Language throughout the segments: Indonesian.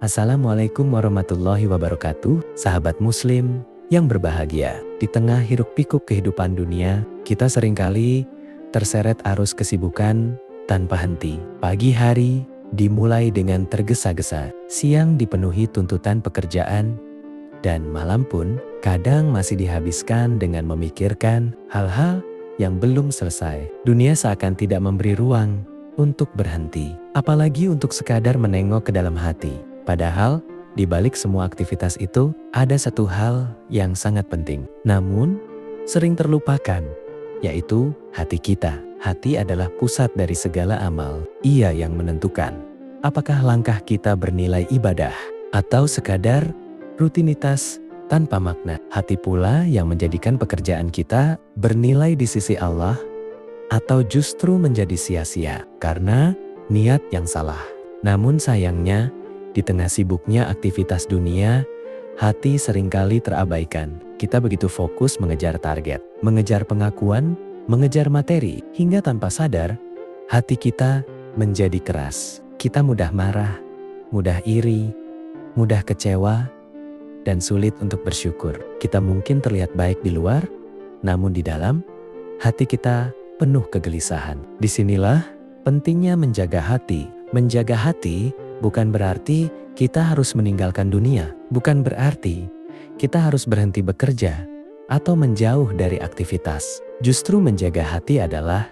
Assalamualaikum warahmatullahi wabarakatuh, sahabat muslim yang berbahagia. Di tengah hiruk-pikuk kehidupan dunia, kita seringkali terseret arus kesibukan tanpa henti. Pagi hari dimulai dengan tergesa-gesa, siang dipenuhi tuntutan pekerjaan, dan malam pun kadang masih dihabiskan dengan memikirkan hal-hal yang belum selesai. Dunia seakan tidak memberi ruang untuk berhenti, apalagi untuk sekadar menengok ke dalam hati. Padahal, di balik semua aktivitas itu, ada satu hal yang sangat penting, namun sering terlupakan, yaitu hati kita. Hati adalah pusat dari segala amal. Ia yang menentukan apakah langkah kita bernilai ibadah atau sekadar rutinitas tanpa makna. Hati pula yang menjadikan pekerjaan kita bernilai di sisi Allah atau justru menjadi sia-sia karena niat yang salah. Namun sayangnya, di tengah sibuknya aktivitas dunia, hati seringkali terabaikan. Kita begitu fokus mengejar target, mengejar pengakuan, mengejar materi, hingga tanpa sadar, hati kita menjadi keras. Kita mudah marah, mudah iri, mudah kecewa, dan sulit untuk bersyukur. Kita mungkin terlihat baik di luar, namun di dalam, hati kita penuh kegelisahan. Disinilah pentingnya menjaga hati. Menjaga hati bukan berarti kita harus meninggalkan dunia. Bukan berarti kita harus berhenti bekerja atau menjauh dari aktivitas. Justru menjaga hati adalah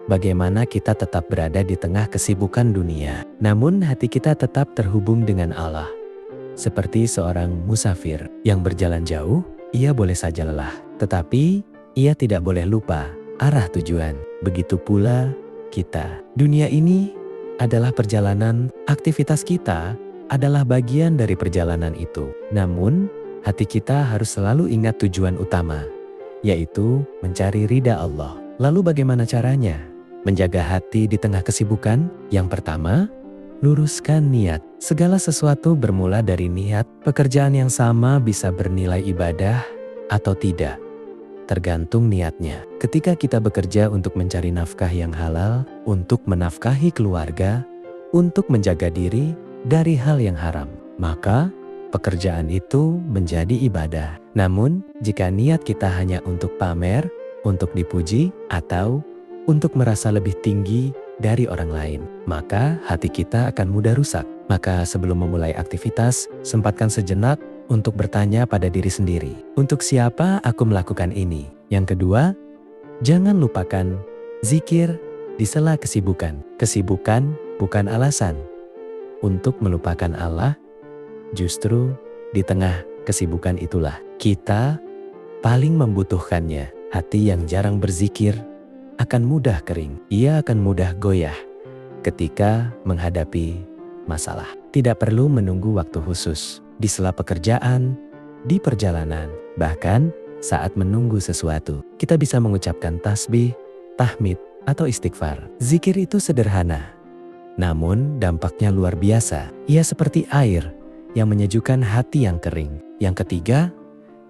bagaimana kita tetap berada di tengah kesibukan dunia, namun hati kita tetap terhubung dengan Allah. Seperti seorang musafir yang berjalan jauh, ia boleh saja lelah, tetapi ia tidak boleh lupa arah tujuan. Begitu pula kita. Dunia ini adalah perjalanan, aktivitas kita adalah bagian dari perjalanan itu. Namun, hati kita harus selalu ingat tujuan utama, yaitu mencari ridha Allah. Lalu bagaimana caranya menjaga hati di tengah kesibukan? Yang pertama, luruskan niat. Segala sesuatu bermula dari niat. Pekerjaan yang sama bisa bernilai ibadah atau tidak, tergantung niatnya. Ketika kita bekerja untuk mencari nafkah yang halal, untuk menafkahi keluarga, untuk menjaga diri dari hal yang haram, maka pekerjaan itu menjadi ibadah. Namun, jika niat kita hanya untuk pamer, untuk dipuji, atau untuk merasa lebih tinggi dari orang lain, maka hati kita akan mudah rusak. Maka sebelum memulai aktivitas, sempatkan sejenak untuk bertanya pada diri sendiri, untuk siapa aku melakukan ini? Yang kedua, jangan lupakan zikir di sela kesibukan. Kesibukan bukan alasan untuk melupakan Allah. Justru di tengah kesibukan itulah kita paling membutuhkannya. Hati yang jarang berzikir akan mudah kering. Ia akan mudah goyah ketika menghadapi masalah. Tidak perlu menunggu waktu khusus. Di sela pekerjaan, di perjalanan, bahkan saat menunggu sesuatu, kita bisa mengucapkan tasbih, tahmid, atau istighfar. Zikir itu sederhana, namun dampaknya luar biasa. Ia seperti air yang menyejukkan hati yang kering. Yang ketiga,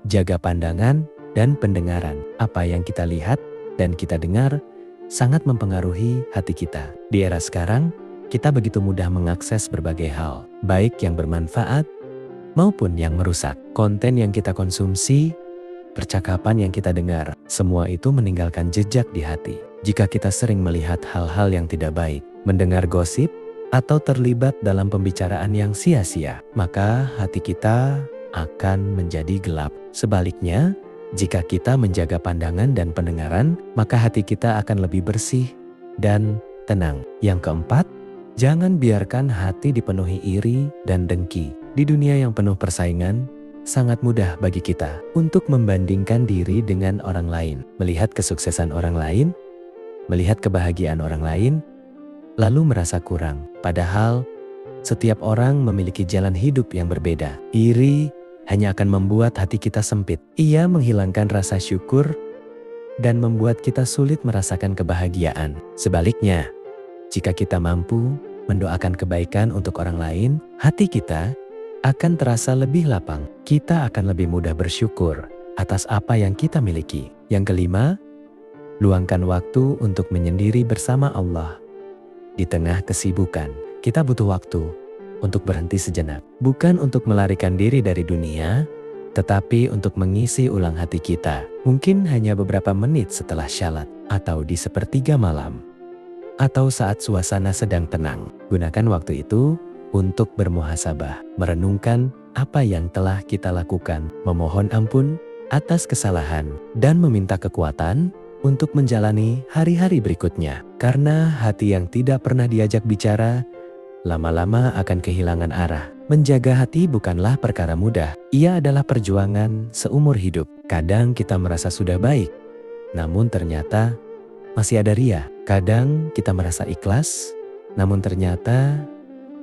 jaga pandangan dan pendengaran. Apa yang kita lihat dan kita dengar sangat mempengaruhi hati kita. Di era sekarang, kita begitu mudah mengakses berbagai hal, baik yang bermanfaat maupun yang merusak. Konten yang kita konsumsi, percakapan yang kita dengar, semua itu meninggalkan jejak di hati. Jika kita sering melihat hal-hal yang tidak baik, mendengar gosip, atau terlibat dalam pembicaraan yang sia-sia, maka hati kita akan menjadi gelap. Sebaliknya, jika kita menjaga pandangan dan pendengaran, maka hati kita akan lebih bersih dan tenang. Yang keempat, jangan biarkan hati dipenuhi iri dan dengki. Di dunia yang penuh persaingan, sangat mudah bagi kita untuk membandingkan diri dengan orang lain, melihat kesuksesan orang lain, melihat kebahagiaan orang lain, lalu merasa kurang. Padahal, setiap orang memiliki jalan hidup yang berbeda. Iri hanya akan membuat hati kita sempit. Ia menghilangkan rasa syukur dan membuat kita sulit merasakan kebahagiaan. Sebaliknya, jika kita mampu mendoakan kebaikan untuk orang lain, hati kita akan terasa lebih lapang. Kita akan lebih mudah bersyukur atas apa yang kita miliki. Yang kelima, luangkan waktu untuk menyendiri bersama Allah. Di tengah kesibukan, kita butuh waktu untuk berhenti sejenak. Bukan untuk melarikan diri dari dunia, tetapi untuk mengisi ulang hati kita. Mungkin hanya beberapa menit setelah syalat, atau di sepertiga malam, atau saat suasana sedang tenang. Gunakan waktu itu untuk bermuhasabah, merenungkan apa yang telah kita lakukan, memohon ampun atas kesalahan, dan meminta kekuatan untuk menjalani hari-hari berikutnya. Karena hati yang tidak pernah diajak bicara, lama-lama akan kehilangan arah. Menjaga hati bukanlah perkara mudah. Ia adalah perjuangan seumur hidup. Kadang kita merasa sudah baik, namun ternyata masih ada ria. Kadang kita merasa ikhlas, namun ternyata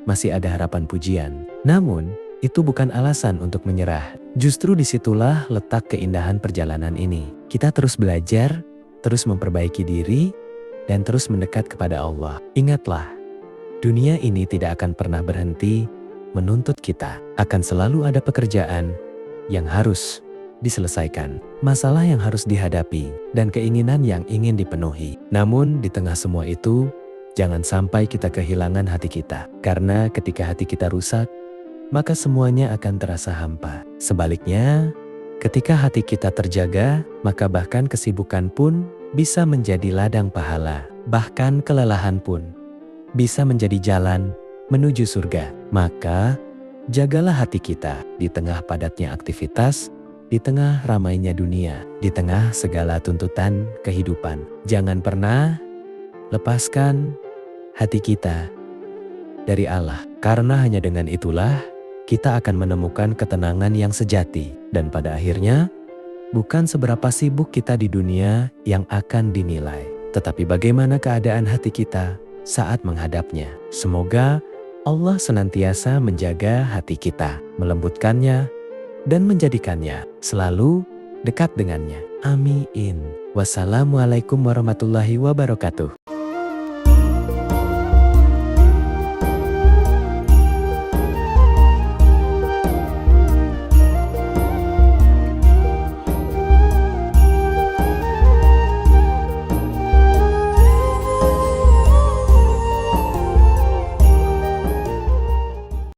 masih ada harapan pujian. Namun, itu bukan alasan untuk menyerah. Justru disitulah letak keindahan perjalanan ini. Kita terus belajar, terus memperbaiki diri, dan terus mendekat kepada Allah. Ingatlah, dunia ini tidak akan pernah berhenti menuntut kita. Akan selalu ada pekerjaan yang harus diselesaikan, masalah yang harus dihadapi, dan keinginan yang ingin dipenuhi. Namun di tengah semua itu, jangan sampai kita kehilangan hati kita. Karena ketika hati kita rusak, maka semuanya akan terasa hampa. Sebaliknya, ketika hati kita terjaga, maka bahkan kesibukan pun bisa menjadi ladang pahala. Bahkan kelelahan pun bisa menjadi jalan menuju surga. Maka, jagalah hati kita di tengah padatnya aktivitas, di tengah ramainya dunia, di tengah segala tuntutan kehidupan. Jangan pernah lepaskan hati kita dari Allah. Karena hanya dengan itulah kita akan menemukan ketenangan yang sejati. Dan pada akhirnya, bukan seberapa sibuk kita di dunia yang akan dinilai, tetapi bagaimana keadaan hati kita saat menghadapnya. Semoga Allah senantiasa menjaga hati kita, melembutkannya, dan menjadikannya selalu dekat dengannya. Amin. Wassalamualaikum warahmatullahi wabarakatuh.